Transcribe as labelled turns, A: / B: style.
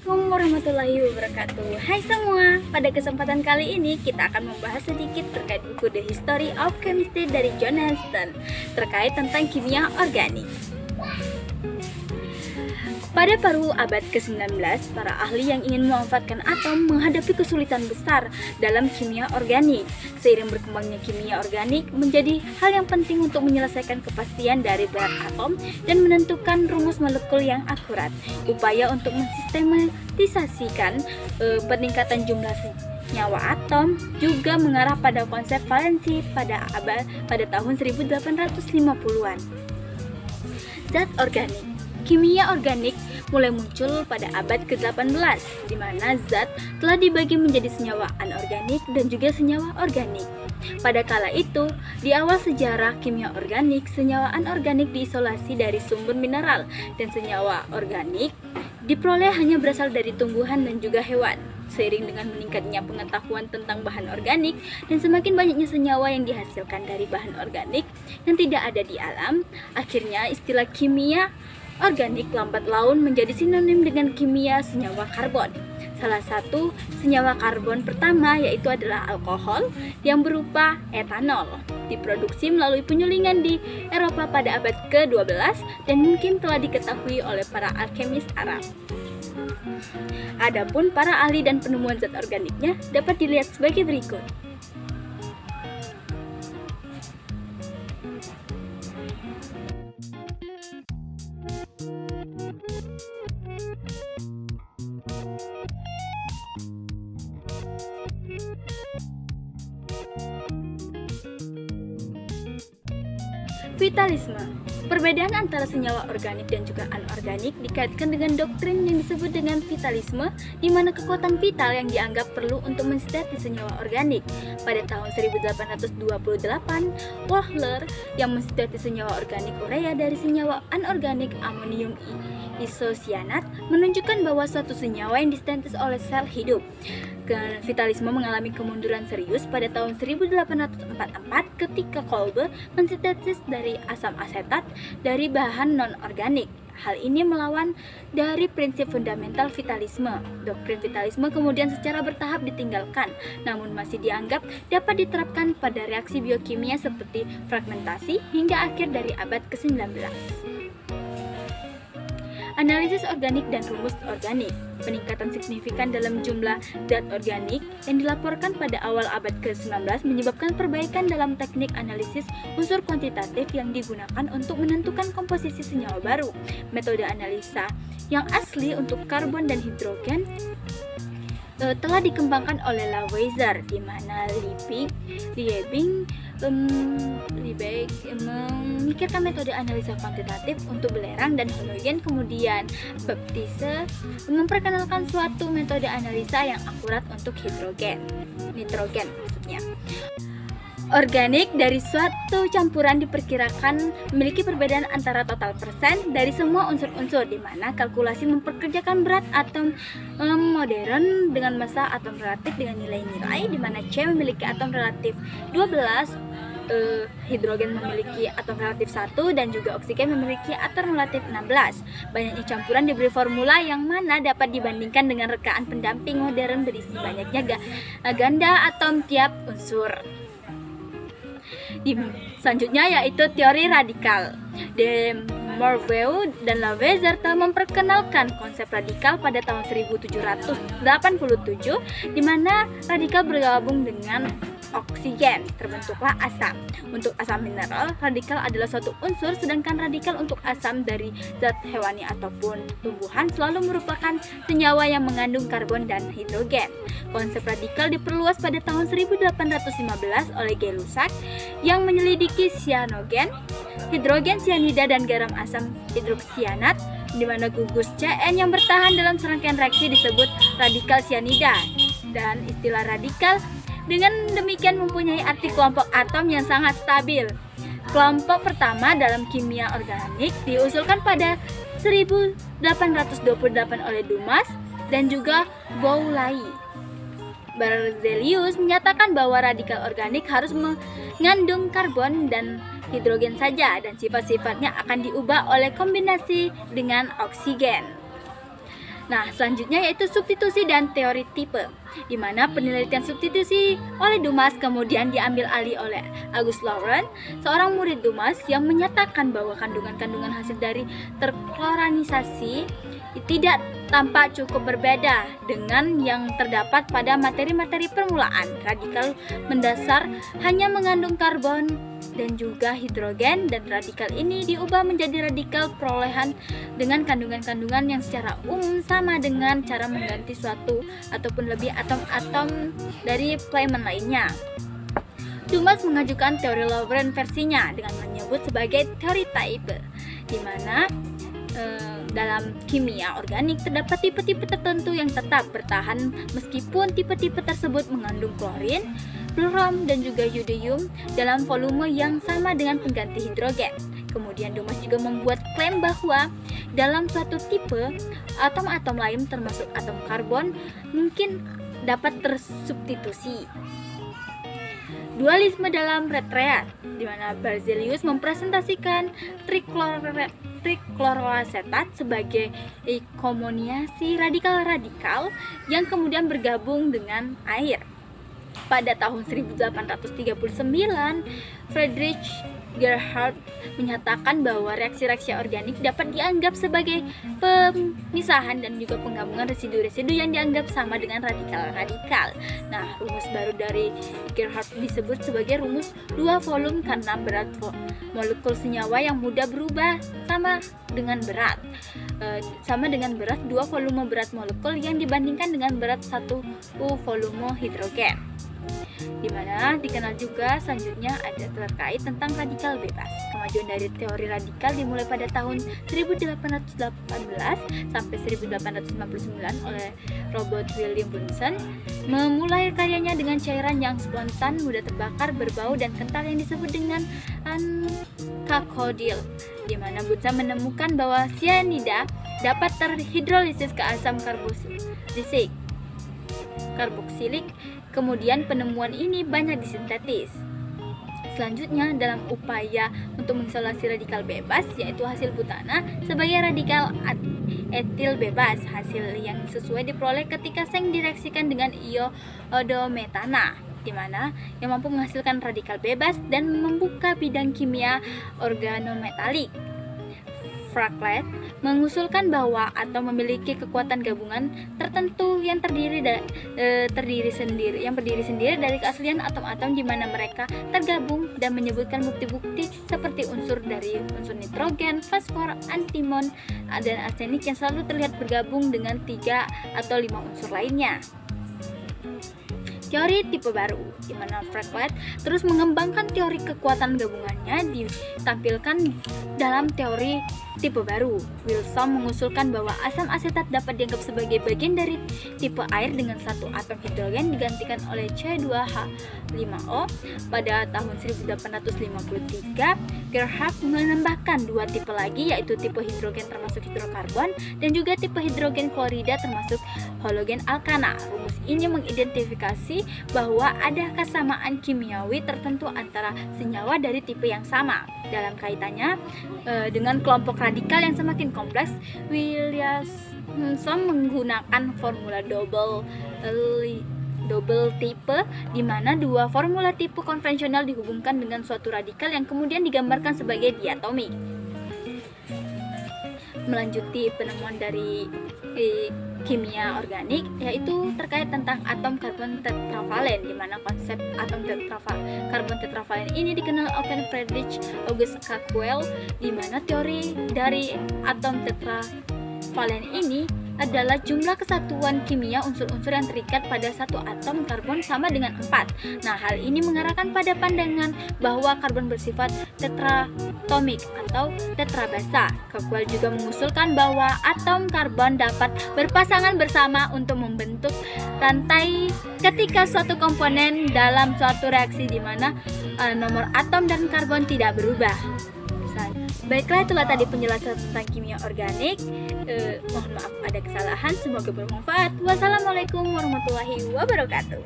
A: Assalamualaikum warahmatullahi wabarakatuh. Hai semua, pada kesempatan kali ini kita akan membahas sedikit terkait buku The History of Chemistry dari John Huston terkait tentang kimia organik. Pada paruh abad ke-19, para ahli yang ingin memanfaatkan atom menghadapi kesulitan besar dalam kimia organik. Seiring berkembangnya kimia organik menjadi hal yang penting untuk menyelesaikan kepastian dari berat atom dan menentukan rumus molekul yang akurat. Upaya untuk mensistematisasikan peningkatan jumlah senyawa atom juga mengarah pada konsep valensi pada tahun 1850-an. Zat organik. Kimia organik mulai muncul pada abad ke-18, di mana zat telah dibagi menjadi senyawa anorganik dan juga senyawa organik. Pada kala itu, di awal sejarah kimia organik, senyawa anorganik diisolasi dari sumber mineral, dan senyawa organik diperoleh hanya berasal dari tumbuhan dan juga hewan. Seiring dengan meningkatnya pengetahuan tentang bahan organik dan semakin banyaknya senyawa yang dihasilkan dari bahan organik yang tidak ada di alam, akhirnya istilah kimia organik lambat laun menjadi sinonim dengan kimia senyawa karbon. Salah satu senyawa karbon pertama yaitu adalah alkohol yang berupa etanol. Diproduksi melalui penyulingan di Eropa pada abad ke-12 dan mungkin telah diketahui oleh para alkemis Arab. Adapun para ahli dan penemuan zat organiknya dapat dilihat sebagai berikut. Vitalisme. Perbedaan antara senyawa organik dan juga anorganik dikaitkan dengan doktrin yang disebut dengan vitalisme, di mana kekuatan vital yang dianggap perlu untuk mensintesis senyawa organik. Pada tahun 1828, Wohler yang mensintesis senyawa organik urea dari senyawa anorganik amonium isocyanat menunjukkan bahwa suatu senyawa yang disintesis oleh sel hidup. Vitalisme mengalami kemunduran serius pada tahun 1844 ketika Kolbe mensintesis dari asam asetat dari bahan non-organik. Hal ini melawan dari prinsip fundamental vitalisme. Doktrin vitalisme kemudian secara bertahap ditinggalkan, namun masih dianggap dapat diterapkan pada reaksi biokimia seperti fragmentasi hingga akhir dari abad ke-19. Analisis organik dan rumus organik. Peningkatan signifikan dalam jumlah zat organik yang dilaporkan pada awal abad ke-19 menyebabkan perbaikan dalam teknik analisis unsur kuantitatif yang digunakan untuk menentukan komposisi senyawa baru. Metode analisa yang asli untuk karbon dan hidrogen telah dikembangkan oleh Lavoisier, di mana Liebig memikirkan metode analisa kuantitatif untuk belerang dan halogen. Kemudian Baptiste memperkenalkan suatu metode analisa yang akurat untuk nitrogen maksudnya. Organik dari suatu campuran diperkirakan memiliki perbedaan antara total persen dari semua unsur-unsur, di mana kalkulasi memperkerjakan berat atom modern dengan massa atom relatif dengan nilai-nilai, di mana C memiliki atom relatif 12, hidrogen memiliki atom relatif 1, dan juga oksigen memiliki atom relatif 16. Banyaknya campuran diberi formula yang mana dapat dibandingkan dengan rekaan pendamping modern berisi banyaknya ganda atom tiap unsur. Selanjutnya yaitu teori radikal. De Morveau dan Lavoisier telah memperkenalkan konsep radikal pada tahun 1787, di mana radikal bergabung dengan oksigen, terbentuklah asam. Untuk asam mineral, radikal adalah suatu unsur, sedangkan radikal untuk asam dari zat hewani ataupun tumbuhan selalu merupakan senyawa yang mengandung karbon dan hidrogen. Konsep radikal diperluas pada tahun 1815 oleh Gay-Lussac yang menyelidiki cyanogen, hidrogen cyanida dan garam asam hidroksianat, di mana gugus Cn yang bertahan dalam serangkaian reaksi disebut radikal cyanida. Dan istilah radikal dengan demikian mempunyai arti kelompok atom yang sangat stabil. Kelompok pertama dalam kimia organik diusulkan pada 1828 oleh Dumas dan juga Boulay. Berzelius menyatakan bahwa radikal organik harus mengandung karbon dan hidrogen saja, dan sifat-sifatnya akan diubah oleh kombinasi dengan oksigen. Nah, selanjutnya yaitu substitusi dan teori tipe, di mana penelitian substitusi oleh Dumas kemudian diambil alih oleh Auguste Laurent, seorang murid Dumas yang menyatakan bahwa kandungan-kandungan hasil dari terkloranisasi tidak tampak cukup berbeda dengan yang terdapat pada materi-materi permulaan. Radikal mendasar hanya mengandung karbon dan juga hidrogen, dan radikal ini diubah menjadi radikal perolehan dengan kandungan-kandungan yang secara umum sama dengan cara mengganti suatu ataupun lebih atom-atom dari elemen lainnya. Dumas mengajukan teori Laurent versinya dengan menyebut sebagai teori type, di mana dalam kimia organik terdapat tipe-tipe tertentu yang tetap bertahan meskipun tipe-tipe tersebut mengandung klorin, brom, dan juga yodium dalam volume yang sama dengan pengganti hidrogen. Kemudian Dumas juga membuat klaim bahwa dalam suatu tipe atom-atom lain termasuk atom karbon mungkin dapat tersubstitusi. Dualisme dalam retreat, di mana Berzelius mempresentasikan trikloroasetat sebagai kombinasi radikal-radikal yang kemudian bergabung dengan air. Pada tahun 1839, Friedrich Gerhardt menyatakan bahwa reaksi-reaksi organik dapat dianggap sebagai pemisahan dan juga penggabungan residu-residu yang dianggap sama dengan radikal-radikal. Nah, rumus baru dari Gerhardt disebut sebagai rumus dua volume karena berat molekul senyawa yang mudah berubah sama dengan berat dua volume berat molekul yang dibandingkan dengan berat satu volume hidrogen. Di mana dikenal juga selanjutnya ada terkait tentang radikal bebas. Kemajuan dari teori radikal dimulai pada tahun 1818 sampai 1899 oleh Robert William Bunsen, memulai karyanya dengan cairan yang spontan, mudah terbakar, berbau dan kental yang disebut dengan kakodil, di mana Bunsen menemukan bahwa cyanida dapat terhidrolisis ke asam karboksilik. Kemudian penemuan ini banyak disintetis. Selanjutnya dalam upaya untuk mengisolasi radikal bebas, yaitu hasil butana sebagai radikal etil bebas, hasil yang sesuai diperoleh ketika seng direaksikan dengan iodometana, di mana yang mampu menghasilkan radikal bebas dan membuka bidang kimia organometalik. Fraclet mengusulkan bahwa atom memiliki kekuatan gabungan tertentu yang berdiri sendiri dari keaslian atom-atom di mana mereka tergabung, dan menyebutkan bukti-bukti seperti unsur nitrogen, fosfor, antimon, dan arsenik yang selalu terlihat bergabung dengan 3 atau 5 unsur lainnya. Teori tipe baru, di mana Fraclet terus mengembangkan teori kekuatan gabungannya ditampilkan dalam teori tipe baru. Wilson mengusulkan bahwa asam asetat dapat dianggap sebagai bagian dari tipe air dengan satu atom hidrogen digantikan oleh C2H5O. Pada tahun 1853, Gerhardt menambahkan 2 tipe lagi, yaitu tipe hidrogen termasuk hidrokarbon dan juga tipe hidrogen klorida termasuk halogen alkana. Rumus ini mengidentifikasi bahwa ada kesamaan kimiawi tertentu antara senyawa dari tipe yang sama. Dalam kaitannya dengan kelompok radikal yang semakin kompleks, Williamson menggunakan formula double tipe, di mana 2 formula tipe konvensional dihubungkan dengan suatu radikal yang kemudian digambarkan sebagai diatomik. Melanjuti penemuan dari kimia organik, yaitu terkait tentang atom karbon tetravalen, di mana konsep atom karbon tetravalen ini dikenal oleh Friedrich August Cacquel, di mana teori dari atom tetravalen ini adalah jumlah kesatuan kimia unsur-unsur yang terikat pada satu atom karbon sama dengan 4. Nah, hal ini mengarahkan pada pandangan bahwa karbon bersifat tetratomik atau tetrabasa. Cacquel juga mengusulkan bahwa atom karbon dapat berpasangan bersama untuk membentuk rantai ketika suatu komponen dalam suatu reaksi di mana nomor atom dan karbon tidak berubah. Baiklah, itulah tadi penjelasan tentang kimia organik. Mohon maaf ada kesalahan, semoga bermanfaat. Wassalamualaikum warahmatullahi wabarakatuh.